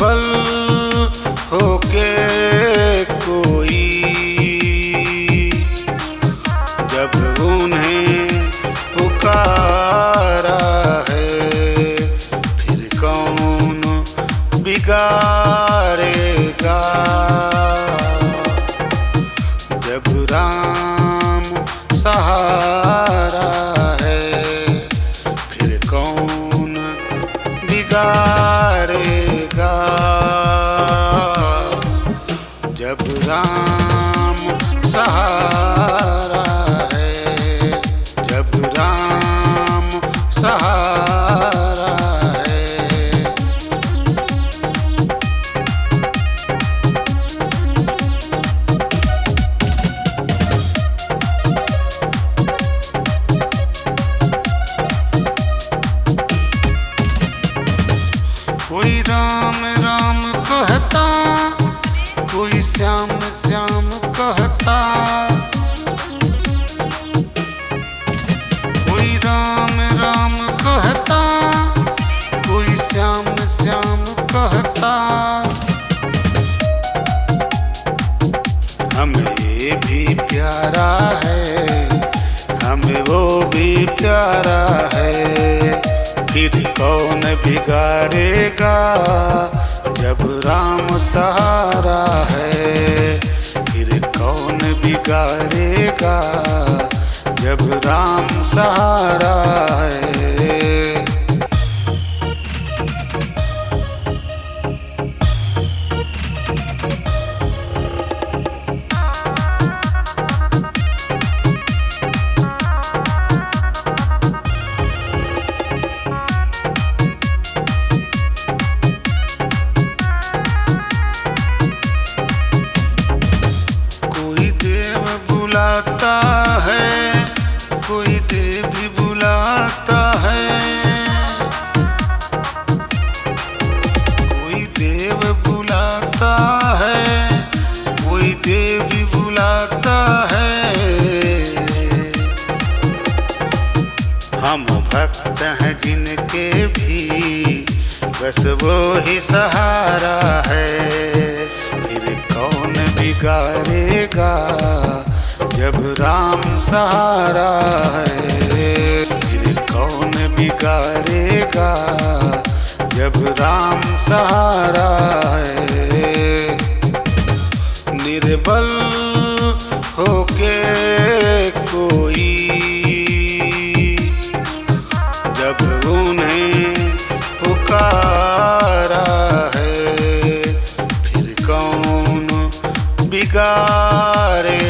निर्बल होके कोई जब उन्हें पुकारा है, फिर कौन बिगाड़ेगा। जब राम सहारा है, फिर कौन बिगाड़ेगा। जब राम सहारा है, जब राम सहारा है। कोई राम राम कहता, कोई श्याम श्याम कहता। कोई राम राम कहता, कोई श्याम श्याम कहता। हमें ये भी प्यारा है, हमें वो भी प्यारा है। फिर कौन बिगाड़ेगा जब राम सहारा है। फिर कौन बिगाड़ेगा जब राम सहारा है। बुलाता है, कोई देव भी बुलाता है। कोई देव बुलाता है, कोई देव भी बुलाता है। हम भक्त हैं जिनके भी, बस वो ही सहारा है। फिर कौन बिगाड़ेगा जब राम सहारा है। फिर कौन बिगाड़ेगा जब राम सहारा है। निर्बल होके कोई जब उन्हें पुकारा है, फिर कौन बिगाड़े